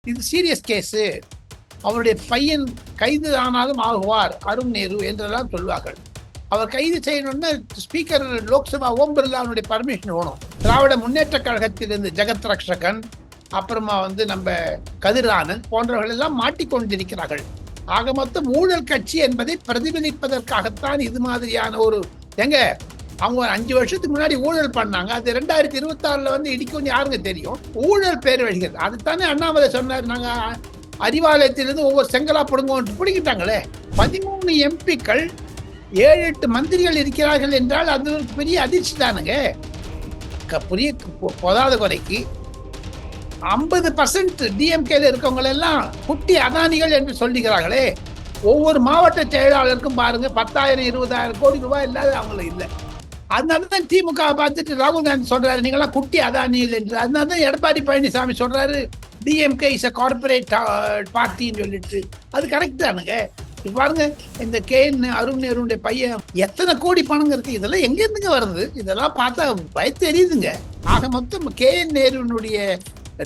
இது serious case. அவருடைய பையன் கைது ஆனாலும் ஆகுவார் அருண் நேரு என்றெல்லாம் சொல்வார்கள். அவர் கைது செய்யணும்னா ஸ்பீக்கர் லோக்சபா ஓம் பிர்லாவுடைய பர்மிஷன் வேணும். திராவிட முன்னேற்ற கழகத்திலிருந்து ஜெகத் ரக்ஷகன், அப்புறமா நம்ம கதிரானன் போன்றவர்கள் எல்லாம் மாட்டிக்கொண்டிருக்கிறார்கள். ஆக மொத்தம் ஊழல் கட்சி என்பதை பிரதிபலிப்பதற்காகத்தான் இது மாதிரியான ஒரு அவங்க 5 வருஷத்துக்கு முன்னாடி ஊழல் பண்ணாங்க. அது 2026 இடிக்கும்னு யாருங்க தெரியும்? ஊழல் பேர் வழிகள் அதுதானே அண்ணாமலை சொன்னார். நாங்க அறிவாலயத்திலிருந்து ஒவ்வொரு செங்கலா பிடிங்கிட்டாங்களே. 13 எம்பிக்கள் 7-8 மந்திரிகள் இருக்கிறார்கள் என்றால் அது ஒரு பெரிய அதிர்ச்சி தானுங்க. புரிய போதாத குறைக்கு 50% டிஎம்கேல இருக்கவங்க எல்லாம் குட்டி அதானிகள் என்று சொல்லுகிறார்களே. ஒவ்வொரு மாவட்ட செயலாளருக்கும் பாருங்க 10,000 20,000 கோடி ரூபாய் இல்லாத அவங்களுக்கு இல்லை. அதனாலதான் திமுக பார்த்துட்டு ராகுல் காந்தி சொல்றாரு நீங்களாம் குட்டி அதானிகள் என்று. அதனாலதான் எடப்பாடி பழனிசாமி சொல்றாரு டிஎம்கே இஸ் அ கார்பரேட் பார்ட்டின்னு சொல்லிட்டு. அது கரெக்ட் தானுங்க. பாருங்க இந்த அருண் நேருடைய பையன் எத்தனை கோடி பணம் இருக்கு. இதெல்லாம் எங்க இருந்துங்க வருது? இதெல்லாம் பார்த்தா தெரியுதுங்க. ஆக மொத்தம் நேருனுடைய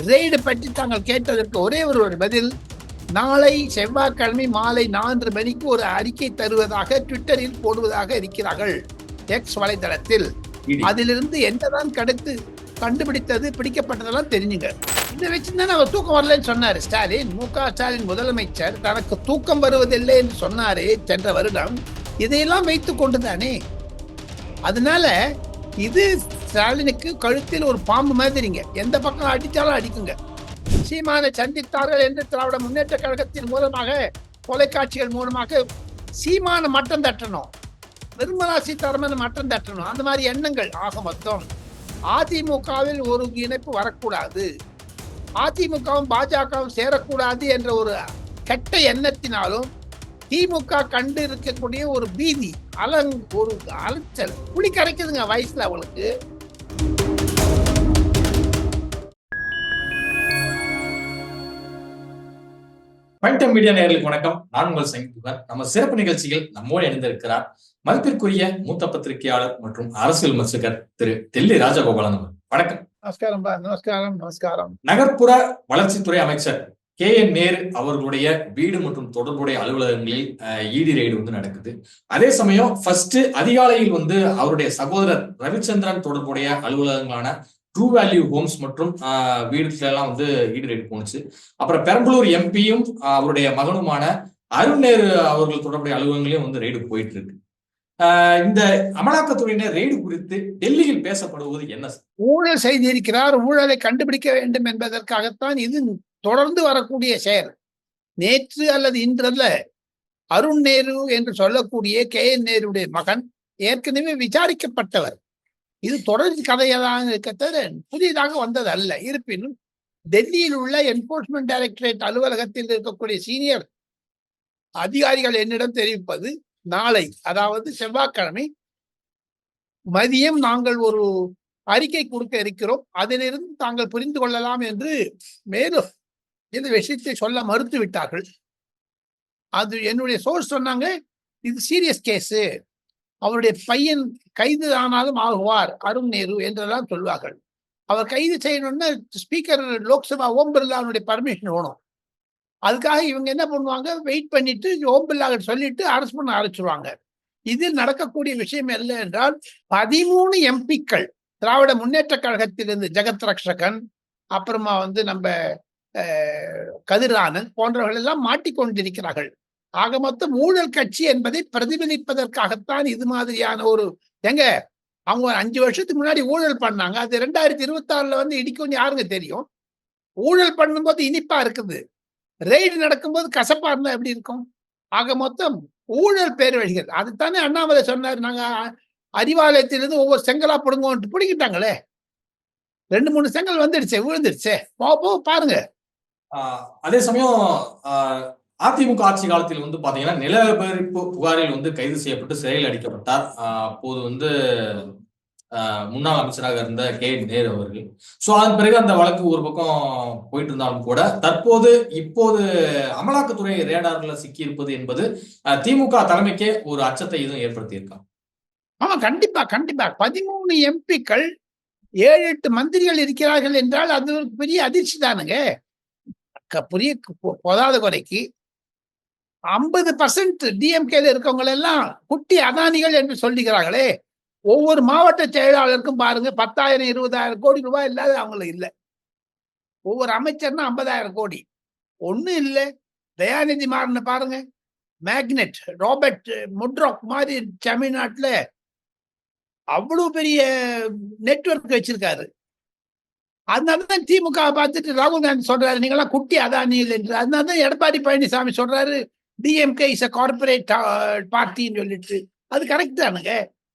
ரெய்டு பற்றி தாங்கள் கேட்டதற்கு ஒரே ஒரு பதில், நாளை செவ்வாய்க்கிழமை மாலை 4 மணிக்கு ஒரு அறிக்கை தருவதாக ட்விட்டரில் போடுவதாக இருக்கிறார்கள். எக்ஸ் வலைதளத்தில். அதிலிருந்து என்னதான் கண்டுபிடித்தது பிடிக்கப்பட்டதெல்லாம் தெரிஞ்சுங்க. இதை வச்சுதானே அவர் தூக்கம் வரலன்னு சொன்னாரு ஸ்டாலின். மு.க. ஸ்டாலின் முதலமைச்சர் தனக்கு தூக்கம் வருவதில்லை என்று சொன்னாரே சென்ற வருடம். இதையெல்லாம் வைத்துக் கொண்டுதானே. அதனால இது ஸ்டாலினுக்கு கழுத்தில் ஒரு பாம்பு மாதிரிங்க. எந்த பக்கம் அடிச்சாலும் அடிக்குங்க. சீமானை சந்தித்தார்கள் என்று திராவிட முன்னேற்ற கழகத்தின் மூலமாக தொலைக்காட்சிகள் மூலமாக சீமான மட்டம் தட்டணும், நிர்மலா சீதாராமன் மட்டம் தட்டணும், அந்த மாதிரி எண்ணங்கள். ஆக மொத்தம் அதிமுகவில் ஒரு இணைப்பு வரக்கூடாது, அதிமுகவும் பாஜகவும் சேரக்கூடாது என்ற ஒரு கெட்ட எண்ணத்தினாலும் திமுக கண்டு இருக்கக்கூடிய ஒரு பீதி ஒரு அலைச்சல் புளி கரைக்குதுங்க வயசுல அவளுக்கு. பைட்டம் மீடியா நேயர்களுக்கு வணக்கம். நான் உங்கள் சங்கீதன். நம்ம சிறப்பு நிகழ்ச்சியில் நம்மோடு இணைந்திருக்கிறார் மதிப்பிற்குரிய மூத்த பத்திரிகையாளர் மற்றும் அரசியல் விமர்சகர் திரு டெல்லி ராஜகோபாலன் அவர். வணக்கம். நமஸ்காரம். நமஸ்காரம். நமஸ்காரம். நகர்ப்புற வளர்ச்சித்துறை அமைச்சர் நேரு அவர்களுடைய வீடு மற்றும் தொடர்புடைய அலுவலகங்களில் இடி ரெய்டு நடக்குது. அதே சமயம் ஃபர்ஸ்ட் அதிகாலையில் அவருடைய சகோதரர் ரவிச்சந்திரன் தொடர்புடைய அலுவலகங்களான ட்ரூ வேல்யூ ஹோம்ஸ் மற்றும் வீடுல எல்லாம் ஈடு ரெய்டு போனுச்சு. அப்புறம் பெரம்பலூர் எம்பியும் அவருடைய மகனுமான அருண் நேரு அவர்கள் தொடர்புடைய அலுவலகங்களையும் ரெய்டு போயிட்டு இருக்கு. இந்த அமலாக்கத்துறையினர் ரெய்டு குறித்து டெல்லியில் பேசப்படுவது என்ன? ஊழல் செய்திருக்கிறார், ஊழலை கண்டுபிடிக்க வேண்டும் என்பதற்காகத்தான் இது தொடர்ந்து வரக்கூடிய செயல். நேற்று அல்லது இன்றல்ல. அருண் நேரு என்று சொல்லக்கூடிய நேருடைய மகன் ஏற்கனவே விசாரிக்கப்பட்டவர். இது தொடர்ச்சி கதையெல்லாம் இருக்கத்தவிர புதிதாக வந்தது அல்ல. இருப்பினும் டெல்லியில் உள்ள என்போர்ஸ்மெண்ட் டைரக்டரேட் அலுவலகத்தில் இருக்கக்கூடிய சீனியர் அதிகாரிகள் என்னிடம் தெரிவிப்பது, நாளை அதாவது செவ்வாய்க்கிழமை மதியம் நாங்கள் ஒரு அறிக்கை கொடுக்க இருக்கிறோம், அதிலிருந்து தாங்கள் புரிந்து கொள்ளலாம் என்று மேலும் இந்த விஷயத்தை சொல்ல மறுத்து விட்டார்கள். அது என்னுடைய சோர்ஸ் சொன்னாங்க, இது சீரியஸ் கேஸு. அவருடைய பையன் கைது ஆனாலும் ஆகுவார் அருண் நேரு என்றெல்லாம் சொல்வார்கள். அவர் கைது செய்யணும்னா ஸ்பீக்கர் லோக்சபா ஓம் பிர்லாவுடைய பர்மிஷன் வேணும். அதுக்காக இவங்க என்ன பண்ணுவாங்க, வெயிட் பண்ணிட்டு ஓம் பிர்லா சொல்லிட்டு அரெஸ்ட் பண்ண ஆரம்பிச்சிருவாங்க. இதில் நடக்கக்கூடிய விஷயம் என்ன என்றால் 13 எம்பிக்கள் திராவிட முன்னேற்ற கழகத்திலிருந்து ஜெகத் ரக்ஷகன், அப்புறமா நம்ம கதிரானன் போன்றவர்கள் எல்லாம் மாட்டிக்கொண்டிருக்கிறார்கள். ஆக மொத்தம் ஊழல் கட்சி என்பதை பிரதிபலிப்பதற்காகத்தான் இது மாதிரியான ஒரு அவங்க 5 வருஷத்துக்கு முன்னாடி ஊழல் பண்ணாங்க. அது 2026 இடிக்கும்னு யாருங்க தெரியும்? ஊழல் பண்ணும்போது இனிப்பா இருக்குது, ரெய்டு நடக்கும்போது கசப்பா இருந்தா எப்படி இருக்கும்? ஆக மொத்தம் ஊழல் பேர் வழிகள் அதுதானே அண்ணாமலை சொன்னார். நாங்க அறிவாலயத்திலிருந்து ஒவ்வொரு செங்கலா பிடிங்கிட்டாங்களே. 2-3 செங்கல் விழுந்துடுச்சே. பாருங்க. அதே சமயம் அதிமுக ஆட்சி காலத்தில் பாத்தீங்கன்னா நிலப்பரிப்பு புகாரில் கைது செய்யப்பட்டு சிறையில் அடைக்கப்பட்டார். அப்போது முன்னாள் அமைச்சராக இருந்த நேரு அவர்கள். சோ அதன் பிறகு அந்த வழக்கு ஒரு பக்கம் போயிட்டு இருந்தாலும் கூட இப்போது அமலாக்கத்துறை ரேடார்ல சிக்கி இருப்பது என்பது திமுக தலைமைக்கே ஒரு அச்சத்தை இதுவும் ஏற்படுத்தி இருக்காங்க. ஆமா, கண்டிப்பா கண்டிப்பா. 13 எம்பிக்கள் 7-8 மந்திரிகள் இருக்கிறார்கள் என்றால் அது ஒரு பெரிய அதிர்ச்சி தானுங்க. புரிய போதாத குறைக்கு 50% டிஎம்கேல இருக்கவங்க எல்லாம் குட்டி அதானிகள் என்று சொல்லுகிறார்களே. ஒவ்வொரு மாவட்ட செயலாளருக்கும் பாருங்க 10,000 20,000 கோடி ரூபாய் இல்லாத அவங்களுக்கு இல்ல. ஒவ்வொரு அமைச்சர்னா 50,000 கோடி. ஒண்ணும் இல்ல. தயாநிதி மாறன் பாருங்க, மேக்னெட் ராபர்ட் முட்ராக் மாதிரி தமிழ்நாட்டுல அவ்வளவு பெரிய நெட்வொர்க் வச்சிருக்காரு. அதனாலதான் திமுக பார்த்துட்டு ராகுல் காந்தி சொல்றாரு நீங்களாம் குட்டி அதானிகள் என்று. அதனாலதான் எடப்பாடி பழனிசாமி சொல்றாரு டிஎம்கே இஸ் அ கார்பரேட் பார்ட்டின்னு சொல்லிட்டு. அது கரெக்ட் தானுங்க.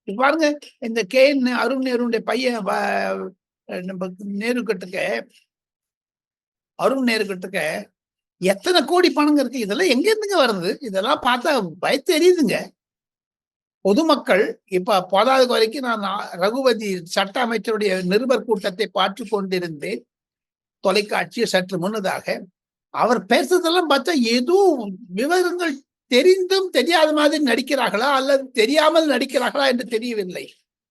இப்ப பாருங்க, இந்த KN அருண் நேருடைய பையன் நம்ம நேரு கிட்டக்க அருண் நேரு கிட்டக்க எத்தனை கோடி பணம் இருக்கு. இதெல்லாம் எங்க இருந்துங்க வருது? இதெல்லாம் பார்த்தா பயத்து எரியுதுங்க. பொதுமக்கள் இப்ப போதாத வரைக்கும் நான் ரகுபதி சட்ட அமைச்சருடைய நிருபர் கூட்டத்தை பார்த்து கொண்டிருந்தேன் தொலைக்காட்சி சற்று முன்னதாக. அவர் பேசுறதெல்லாம் பார்த்தா ஏதோ விவரங்கள் தெரிந்தும் தெரியாத மாதிரி நடிக்கிறார்களா அல்லது தெரியாமல் நடிக்கிறார்களா என்று தெரியவில்லை.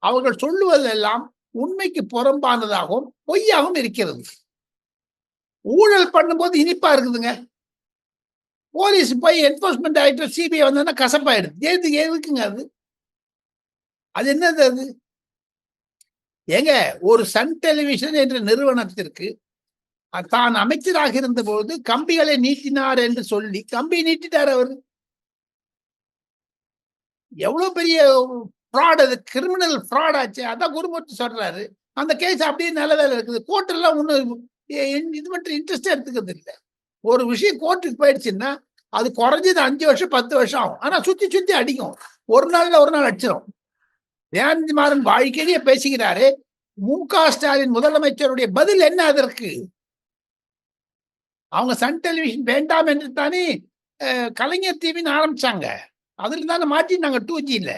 அவர்கள் சொல்லுவதெல்லாம் உண்மைக்கு புறம்பானதாகவும் பொய்யாகவும் இருக்கிறது. ஊழல் பண்ணும்போது இனிப்பா இருக்குதுங்க. போலீஸ் போய் என்போர்ஸ்மெண்ட் டைரக்டர் சிபிஐ வந்தா கசப்பாயிடுது. எதுக்குங்க அது? அது என்னது அது? ஏங்க, ஒரு சன் டெலிவிஷன் என்ற நிறுவனத்திற்கு தான் அமைச்சராக இருந்த போது கம்பிகளை நீட்டினார் என்று சொல்லி கம்பி நீட்டிட்டார் அவர். எவ்வளவு பெரிய ஃப்ராட் அது, கிரிமினல் ஃப்ராட் ஆச்சு. அதான் குருமூர்த்தி சொல்றாரு. அந்த கேஸ் அப்படியே நல்ல வேலை இருக்குது. கோர்ட் எல்லாம் ஒன்றும் இது மட்டும் இன்ட்ரெஸ்டா எடுத்துக்கிறது இல்லை. ஒரு விஷயம் கோர்ட்டுக்கு போயிடுச்சுன்னா அது குறைஞ்சது 5 வருஷம் 10 வருஷம் ஆகும். ஆனா சுத்தி சுத்தி அடிக்கும். ஒரு நாள்ல ஒரு நாள் அடிச்சிடும். தயாநிதி மாறன் வாழ்க்கையிலேயே பேசுகிறாரு. மு.க. ஸ்டாலின் முதலமைச்சருடைய பதில் என்ன அதற்கு? அவங்க சன் டெலிவிஷன் வேண்டாம் என்று தானே கலைஞர் டிவின்னு ஆரம்பிச்சாங்க. அதுல தானே மாட்டினாங்க 2Gல.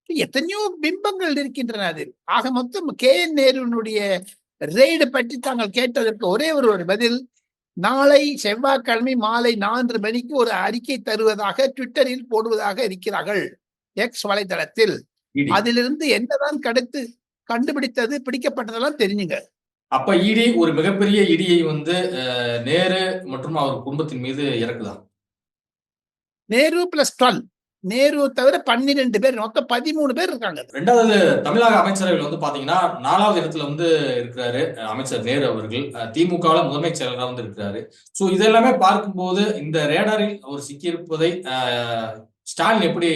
எத்தனையோ பிம்பங்கள் இருக்கின்றன அதில். ஆக மொத்தம் KN நேருனுடைய ரெய்டு பற்றி தாங்கள் கேட்டதற்கு ஒரே ஒரு பதில், நாளை செவ்வாய்க்கிழமை மாலை 4 மணிக்கு ஒரு அறிக்கை தருவதாக ட்விட்டரில் போடுவதாக இருக்கிறார்கள், எக்ஸ் வலைதளத்தில். அதிலிருந்து என்னதான் கண்டுபிடித்தது பிடிக்கப்பட்டதெல்லாம் தெரிஞ்சுங்க. அப்ப இடி ஒரு மிகப்பெரிய இடியை வந்து நேரு மற்றும் அவர் குடும்பத்தின் மீது இறக்குதா? நேரு பிளஸ் 12, நேரு தவிர 12 பேர், மொத்தம் 13 பேர் இருக்காங்க. 2வது தமிழக அமைச்சரவையில் வந்து பாத்தீங்கன்னா 4வது இடத்துல வந்து இருக்கிறாரு அமைச்சர் நேரு அவர்கள். திமுகவில் முதன்மை செயலராக வந்து இருக்கிறாரு. சோ இதெல்லாமே பார்க்கும்போது இந்த ரேடாரில் அவர் சிக்கியிருப்பதை ஸ்டாலின் எப்படி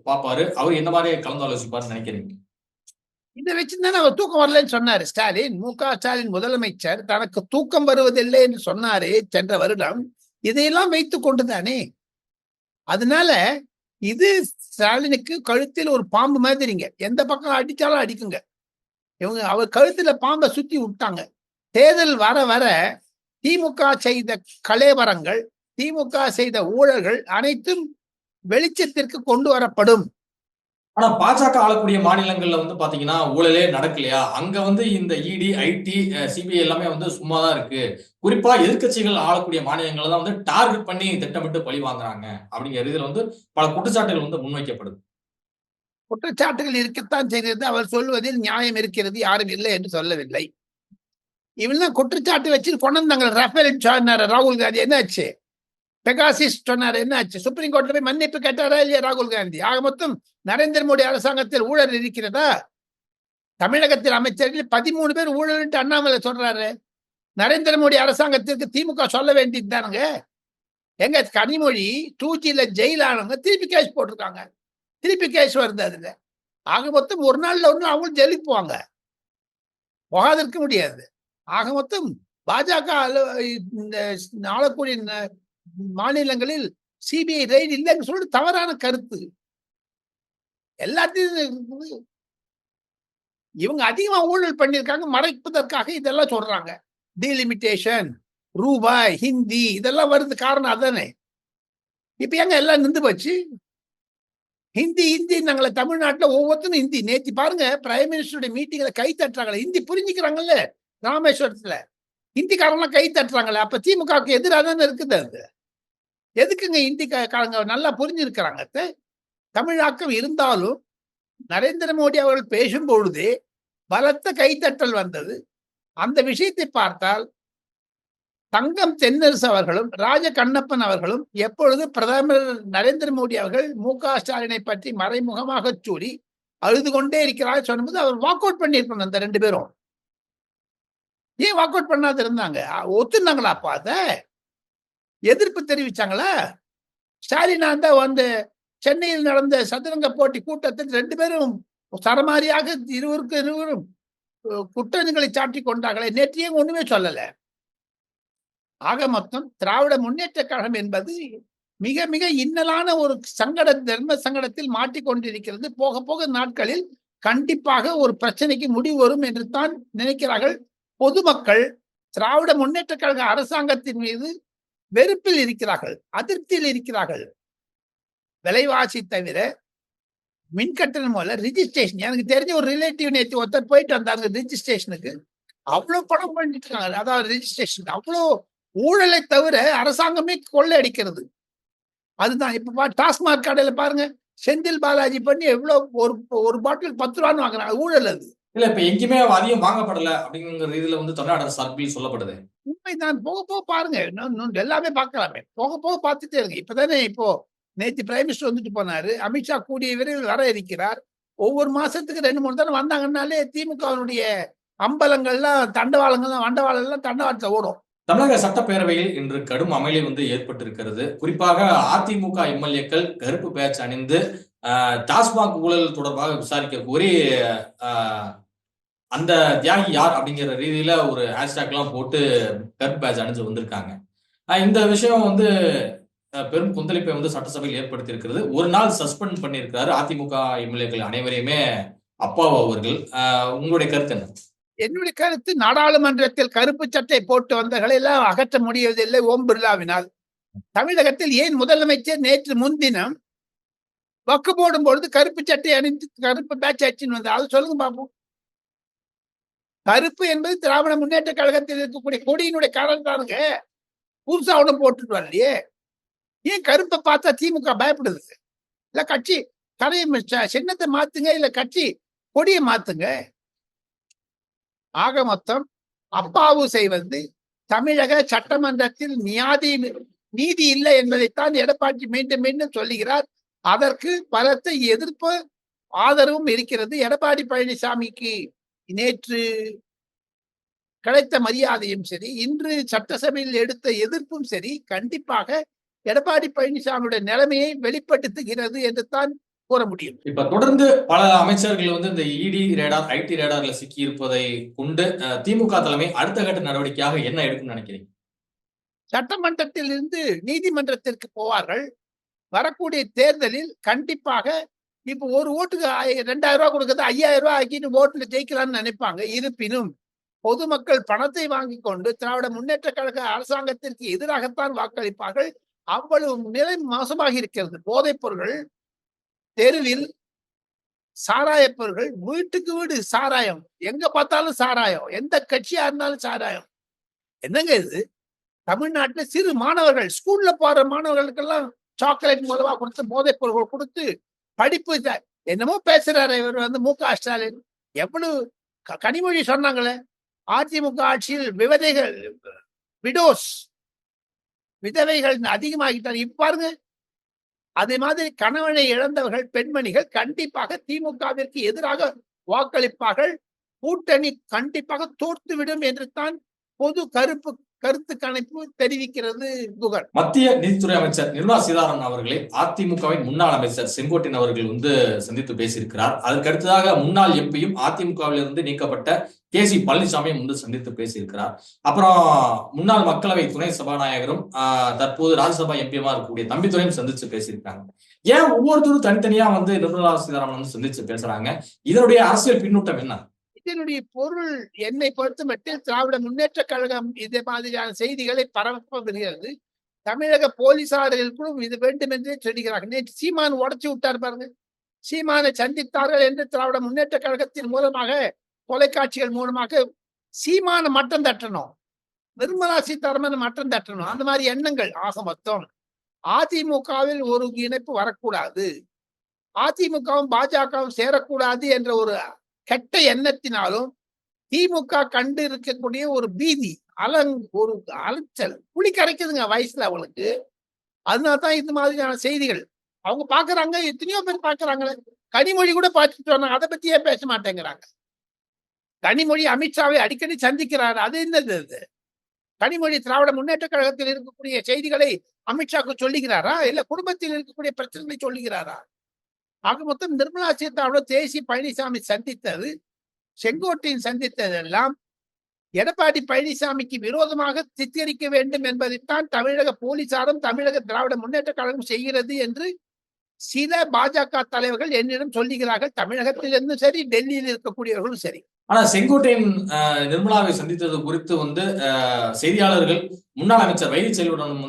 பாப்பாரு? அவர் என்ன மாதிரி கலந்து ஆலோசிப்பாரு நினைக்கிறீங்க? இதை வச்சுதானே அவர் தூக்கம் வரலன்னு சொன்னாரு ஸ்டாலின். மு.க. ஸ்டாலின் முதலமைச்சர் தனக்கு தூக்கம் வருவதில்லை என்று சொன்னாரே சென்ற வருடம். இதையெல்லாம் வைத்துக் கொண்டுதானே. அதனால இது ஸ்டாலினுக்கு கழுத்தில் ஒரு பாம்பு மாதிரிங்க. எந்த பக்கம் அடிச்சாலும் அடிக்குங்க. இவங்க அவர் கழுத்துல பாம்பை சுத்தி விட்டாங்க. தேர்தல் வர வர திமுக செய்த கலேவரங்கள், திமுக செய்த ஊழல்கள் அனைத்தும் வெளிச்சத்திற்கு கொண்டு வரப்படும். ஆனா பாஜக ஆளக்கூடிய மாநிலங்கள்ல வந்து பாத்தீங்கன்னா ஊழலே நடக்கலையா? அங்க வந்து இந்த இடி, ஐடி, சிபிஐ எல்லாமே வந்து சும்மாதான் இருக்கு. குறிப்பா எதிர்க்கட்சிகள் ஆளக்கூடிய மாநிலங்களை தான் வந்து டார்கெட் பண்ணி திட்டமிட்டு பழி வாங்குறாங்க அப்படிங்கிற இதுல வந்து பல குற்றச்சாட்டுகள் வந்து முன்வைக்கப்படுது. குற்றச்சாட்டுகள் இருக்கத்தான் செய்கிறது. அவர் சொல்வதில் நியாயம் இருக்கிறது, யாரும் இல்லை என்று சொல்லவில்லை. இவெல்லாம் குற்றச்சாட்டு வச்சு கொண்டு வந்தாங்க. ரஃபேல் சொன்னாரு ராகுல் காந்தி, என்னாச்சு? பெகாசிஸ் சொன்னாரு, என்னாச்சு? சுப்ரீம் கோர்ட்ல போய் மன்னிப்பு கேட்டாரா இல்லையா ராகுல் காந்தி? ஆக மொத்தம் நரேந்திர மோடி அரசாங்கத்தில் ஊழல் இருக்கிறதா? தமிழகத்தில் அமைச்சர்கள் 13 பேர் ஊழல் அண்ணாமலை சொல்றாரு. நரேந்திர மோடி அரசாங்கத்திற்கு திமுக சொல்ல வேண்டியது தானுங்க. எங்க கனிமொழி 2Gல ஜெயில் ஆனவங்க திருப்பி கேஸ் போட்டிருக்காங்க. திருப்பி கேஸ் வருது அதுல. ஆக மொத்தம் ஒரு நாள்ல ஒண்ணு அவங்களும் ஜெயிலுக்கு போவாங்க. போகாதிருக்க முடியாது. ஆக மொத்தம் பாஜக இந்த ஆளக்கூடிய மாநிலங்களில் சிபிஐ ரெய்டு இல்லைன்னு சொல்லிட்டு தவறான கருத்து. எல்லாத்தையும் இவங்க அதிகமா ஊழல் பண்ணியிருக்காங்க, மறைப்பதற்காக இதெல்லாம் சொல்றாங்க. டீலிமிட்டேஷன், ரூபாய், ஹிந்தி இதெல்லாம் வருது. காரணம் அதானே. இப்ப எங்க எல்லாம் நின்று போச்சு? ஹிந்தி ஹிந்தி நாங்கள தமிழ்நாட்டுல ஒவ்வொருத்தரும் ஹிந்தி. நேத்தி பாருங்க பிரைம் மினிஸ்டருடைய மீட்டிங்ல கை தட்டுறாங்களே, ஹிந்தி புரிஞ்சுக்கிறாங்கல்ல. ராமேஸ்வரத்துல ஹிந்திக்காரங்களாம் கை தட்டுறாங்களே. அப்ப திமுகவுக்கு எதிராக தானே இருக்குது. அது எதுக்குங்க ஹிந்திக்காரங்க நல்லா புரிஞ்சிருக்கிறாங்க. தமிழாக்கம் இருந்தாலும் நரேந்திர மோடி அவர்கள் பேசும் பொழுதே பலத்த கைத்தட்டல் வந்தது. அந்த விஷயத்தை பார்த்தால் தங்கம் தென்னரசு அவர்களும் ராஜ கண்ணப்பன் அவர்களும் எப்பொழுது பிரதமர் நரேந்திர மோடி அவர்கள் மு.க. ஸ்டாலினை பற்றி மறைமுகமாக கூறி அழுது கொண்டே இருக்கிறார் சொன்னபோது அவர் வாக் அவுட் பண்ணியிருக்கணும். அந்த 2 பேரும் ஏன் வாக் அவுட் பண்ணாத இருந்தாங்க? ஒத்துனாங்களா அப்ப அத? எதிர்ப்பு தெரிவிச்சாங்களா? ஸ்டாலின் தான் வந்து சென்னையில் நடந்த சதுரங்க போட்டி கூட்டத்தில் 2 பேரும் சரமாரியாக இருவரும் குற்றங்களை சாட்டிக் கொண்டார்களே. நேற்றையும் ஒண்ணுமே சொல்லல. ஆக மொத்தம் திராவிட முன்னேற்ற கழகம் என்பது மிக மிக இன்னலான ஒரு தர்ம சங்கடத்தில் மாட்டிக்கொண்டிருக்கிறது. போக போக நாட்களில் கண்டிப்பாக ஒரு பிரச்சனைக்கு முடிவு வரும் என்று தான் நினைக்கிறார்கள் பொதுமக்கள். திராவிட முன்னேற்ற கழக அரசாங்கத்தின் மீது வெறுப்பில் இருக்கிறார்கள், அதிருப்தியில் இருக்கிறார்கள். விலைவாசி தவிர மின்கட்டணம் போல ரிஜிஸ்ட்ரேஷன், எனக்கு தெரிஞ்ச ஒரு ரிலேட்டிவ் நேற்று ஒருத்தர் போயிட்டு வந்தாங்க ரிஜிஸ்ட்ரேஷனுக்கு. அவ்வளவு பணம் பண்ணிட்டு இருக்காங்க. அதாவது ரிஜிஸ்ட்ரேஷன் அவ்வளோ ஊழலை தவிர அரசாங்கமே கொள்ளையடிக்கிறது. அதுதான் இப்ப டாஸ்மாக் கடையில பாருங்க, செந்தில் பாலாஜி பண்ணி எவ்வளவு ஒரு பாட்டில் 10 ரூபான்னு வாங்குறாங்க. ஊழல் அது. இல்ல இப்ப எங்கேயுமே அதிகம் வாங்கப்படல அப்படிங்கிற ரீதியில வந்து தமிழ்நாடு சார்பில் சொல்லப்படுது. உண்மைதான். போக போக பாருங்க. இன்னும் எல்லாமே பார்க்கலாமே. போக போக பார்த்துட்டே இருக்கு. இப்பதானே இப்போ நேத்து பிரைம் மினிஸ்டர் வந்துட்டு போனாரு. அமித்ஷா கூடிய விரைவில் வர இருக்கிறார். ஒவ்வொரு மாசத்துக்கு 2, 3 தடவை வந்தாங்கன்னாலே திமுகவினுடைய அம்பலங்கள்லாம் தண்டவாளங்கள்லாம் வண்டவாளம் தண்டவாளத்துல ஓடும். தமிழக சட்டப்பேரவையில் இன்று கடும் அமளி வந்து ஏற்பட்டிருக்கிறது. குறிப்பாக அதிமுக எம்எல்ஏக்கள் கருப்பு பேட்ச் அணிந்து டாஸ்மாக் ஊழல் தொடர்பாக விசாரிக்க கோரி அந்த தியாகி யார் அப்படிங்கிற ரீதியில ஒரு ஹேஷ்டாக் எல்லாம் போட்டு கருப்பு பேட்ச் அணிஞ்சு வந்திருக்காங்க. இந்த விஷயம் வந்து பெரும் கொந்தளிப்பை வந்து சட்டசபையில் ஏற்படுத்தி இருக்கிறது. ஒரு நாள் சஸ்பெண்ட் பண்ணியிருக்கிறாரு அதிமுக எம்எல்ஏக்கள் அனைவரையுமே அப்பாவு அவர்கள். உங்களுடைய கருத்து என்ன? என்னுடைய கருத்து, நாடாளுமன்றத்தில் கருப்பு சட்டை போட்டு வந்தவர்களை எல்லாம் அகற்ற முடியவில்லை ஓம் பிர்லாவினால். தமிழகத்தில் ஏன் முதலமைச்சர் நேற்று முன்தினம் வக்கு போடும் பொழுது கருப்பு சட்டை அணிந்து கருப்பு பேட்ச் அடிச்சுன்னு வந்தார்? அது சொல்லுங்க பாப்போம். கருப்பு என்பது திராவிட முன்னேற்ற கழகத்தில் இருக்கக்கூடிய கொடியினுடைய கலர் தானுங்க. புதுசா ஒண்ணு போட்டுட்டு வரலையே. ஏன் கருப்பை பார்த்தா திமுக பயப்படுது? இல்ல கட்சி சின்னத்தை மாத்துங்க, இல்ல கட்சி கொடியை மாத்துங்க. ஆக மொத்தம் அப்பாவு செய்வது தமிழக சட்டமன்றத்தில் நீதி இல்லை என்பதைத்தான் எடப்பாடி மீண்டும் மீண்டும் சொல்லுகிறார். அதற்கு பலத்த எதிர்ப்பு ஆதரவும் இருக்கிறது. எடப்பாடி பழனிசாமிக்கு நேற்று கிடைத்த மரியாதையும் சரி, இன்று சட்டசபையில் எடுத்த எதிர்ப்பும் சரி, கண்டிப்பாக எடப்பாடி பழனிசாமியுடைய நிலைமையை வெளிப்படுத்துகிறது என்று தான் கூற முடியும். இப்ப தொடர்ந்து பல அமைச்சர்கள் வந்து இந்த இடி ரேடார், ஐடி ரேடார்ல சிக்கி இருப்பதை கொண்டு திமுக தலைமை அடுத்த கட்ட நடவடிக்கையாக என்ன எடுக்கும்னு நினைக்கிறீங்க? சட்டமன்றத்தில் இருந்து நீதிமன்றத்திற்கு போவார்கள். வரக்கூடிய தேர்தலில் கண்டிப்பாக இப்ப ஒரு ஓட்டுக்கு 2000 ரூபாய் கொடுக்கறது 5000 ரூபாய் ஆக்கிட்டு ஓட்டுல ஜெயிக்கலாம்னு நினைப்பாங்க. இருப்பினும் பொதுமக்கள் பணத்தை வாங்கி கொண்டு திராவிட முன்னேற்ற கழக அரசாங்கத்திற்கு எதிராகத்தான் வாக்களிப்பார்கள். அவ்வளவு நிலை மோசமாக இருக்கிறது. போதைப் பொருள்கள், தெருவில் சாராய பொருள்கள், வீட்டுக்கு வீடு சாராயம், எங்க பார்த்தாலும் சாராயம், எந்த கட்சியா இருந்தாலும் சாராயம். என்னங்க இது? தமிழ்நாட்டுல சிறு மாணவர்கள், ஸ்கூல்ல போற மாணவர்களுக்கெல்லாம் சாக்லேட் மூலமா கொடுத்து போதைப் பொருட்கள் கொடுத்து படிப்பு என்னமோ பேசுறாரு இவர் வந்து மு.க.ஸ்டாலின். எவ்வளவு கனிமொழி சொன்னாங்களே, அதிமுக ஆட்சியில் விதவைகள் அதிகமாகிட்டாங்க. இப்ப பாருங்க, அதே மாதிரி கணவனை இழந்தவர்கள், பெண்மணிகள் கண்டிப்பாக திமுகவிற்கு எதிராக வாக்களிப்பார்கள். கூட்டணி கண்டிப்பாக தோற்றுவிடும் என்று தான் பொது கருத்து கணிப்பு தெரிவிக்கிறது. குகன். மத்திய நிதித்துறை அமைச்சர் நிர்மலா சீதாராமன் அவர்களை அதிமுகவின் முன்னாள் அமைச்சர் செங்கோட்டையன் அவர்கள் வந்து சந்தித்து பேசியிருக்கிறார். அதற்கு அடுத்ததாக முன்னாள் எம்பியும் அதிமுகவில் இருந்து நீக்கப்பட்ட கே.சி. பழனிசாமியும் வந்து சந்தித்து பேசியிருக்கிறார். அப்புறம் முன்னாள் மக்களவை துணை சபாநாயகரும் தற்போது ராஜ்யசபா எம்பியுமா இருக்கக்கூடிய தம்பிதுரையும் சந்திச்சு பேசியிருக்காங்க. ஏன் ஒவ்வொருத்தரும் தனித்தனியா வந்து நிர்மலா சீதாராமன் வந்து சந்திச்சு பேசுறாங்க? இதனுடைய அரசியல் பின்னூட்டம் என்ன? இதனுடைய பொருள் என்னை பொறுத்த மட்டில் திராவிட முன்னேற்ற கழகம் இதே மாதிரியான செய்திகளை பரப்ப வருகிறது. தமிழக போலீசார்களுக்கும் இது வேண்டும் என்றே சொல்கிறார்கள். நேற்று சீமான் உடைச்சு விட்டார் பாருங்க. சீமானை சந்தித்தார்கள் என்று திராவிட முன்னேற்ற கழகத்தின் மூலமாக, தொலைக்காட்சிகள் மூலமாக சீமான மட்டம் தட்டணும், நிர்மலா சீதாராமன் மட்டம் தட்டணும், அந்த மாதிரி எண்ணங்கள். ஆக மொத்தம் அதிமுகவில் ஒரு இணைப்பு வரக்கூடாது, அதிமுகவும் பாஜகவும் சேரக்கூடாது என்ற ஒரு கெட்ட எண்ணத்தினாலும் திமுக கண்டு இருக்கக்கூடிய ஒரு பீதி, ஒரு அலைச்சல் புளி கரைக்குதுங்க வயசுல அவளுக்கு. அதனாலதான் இந்த மாதிரியான செய்திகள் அவங்க பாக்குறாங்க. எத்தனையோ பேர் பாக்குறாங்களே. கனிமொழி கூட பார்த்துட்டு சொன்னாங்க. அதை பத்தி ஏன் பேச மாட்டேங்கிறாங்க? கனிமொழி அமித்ஷாவை அடிக்கடி சந்திக்கிறார். அது என்னது அது? கனிமொழி திராவிட முன்னேற்ற கழகத்தில் இருக்கக்கூடிய செய்திகளை அமித்ஷாக்கு சொல்லுகிறாரா? இல்ல குடும்பத்தில் இருக்கக்கூடிய பிரச்சனைகளை சொல்லுகிறாரா? ஆக மொத்தம் நிர்மலா சீதாராமன் தேசிய பழனிசாமி சந்தித்தது, செங்கோட்டையன் சந்தித்ததெல்லாம் எடப்பாடி பழனிசாமிக்கு விரோதமாக சித்தரிக்க வேண்டும் என்பதைத்தான் தமிழக போலீசாரும் தமிழக திராவிட முன்னேற்ற கழகம் செய்கிறது என்று சில பாஜக தலைவர்கள் என்னிடம் சொல்லுகிறார்கள். தமிழகத்திலிருந்தும் சரி, டெல்லியில் இருக்கக்கூடியவர்களும் சரி. ஆனா செங்கோட்டையன் நிர்மலாவை சந்தித்தது குறித்து செய்தியாளர்கள் முன்னாள் அமைச்சர் வைகை செல்வன்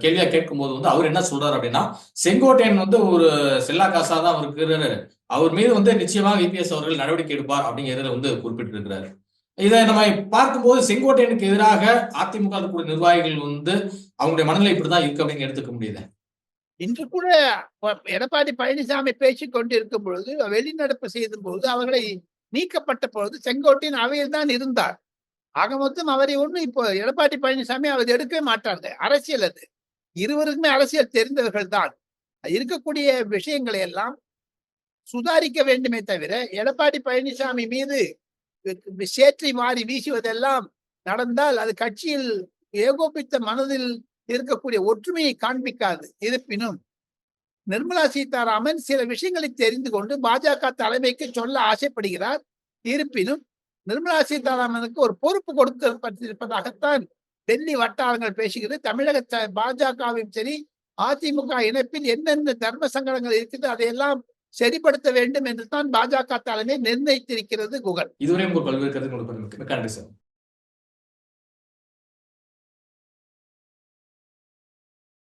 கேள்வியா கேட்கும் போது அவர் என்ன சொல்றாரு அப்படின்னா, செங்கோட்டையன் ஒரு செல்லா காசா தான் அவர் இருக்கிறாரு, அவர் மீது நிச்சயமாக இபிஎஸ் அவர்கள் நடவடிக்கை எடுப்பார் அப்படிங்கிறதுல குறிப்பிட்டு இருக்கிறாரு. இதை நம்ம பார்க்கும்போது செங்கோட்டையனுக்கு எதிராக அதிமுக இருக்கக்கூடிய நிர்வாகிகள் அவங்களுடைய மனநிலை இப்படிதான் இருக்கு அப்படின்னு எடுத்துக்க முடியுது. இன்று கூட எடப்பாடி பழனிசாமி பேசிக் கொண்டிருக்கும் பொழுது, வெளிநடப்பு செய்த போது, அவர்களை நீக்கப்பட்ட பொழுது செங்கோட்டையன் அவையில் தான் இருந்தார். ஆக மொத்தம் அவரை இப்போ எடப்பாடி பழனிசாமி அவர் எடுக்கவே மாட்டாங்க. அரசியல் அது. இருவருக்குமே அரசியல் தெரிந்தவர்கள் தான். இருக்கக்கூடிய விஷயங்களை எல்லாம் சுதாரிக்க வேண்டுமே தவிர, எடப்பாடி பழனிசாமி மீது சேற்றை மாறி வீசுவதெல்லாம் நடந்தால் அது கட்சியில் ஏகோபித்த மனதில் இருக்கக்கூடிய ஒற்றுமையை காண்பிக்காது. இருப்பினும் நிர்மலா சீதாராமன் சில விஷயங்களை தெரிந்து கொண்டு பாஜக தலைமைக்கு சொல்ல ஆசைப்படுகிறார். இருப்பினும் நிர்மலா சீதாராமனுக்கு ஒரு பொறுப்பு கொடுக்கப்பட்டிருப்பதாகத்தான் டெல்லி வட்டாரங்கள் பேசுகிறது. தமிழக பாஜகவும் சரி, அதிமுக இணைப்பில் என்னென்ன தர்ம சங்கடங்கள் இருக்குது அதையெல்லாம் சரிப்படுத்த வேண்டும் என்று தான் பாஜக தலைமை நிர்ணயித்திருக்கிறது. குகன் இதுவரை உங்கள் பல்வேறு கருத்துக்கள் நன்றி சார்.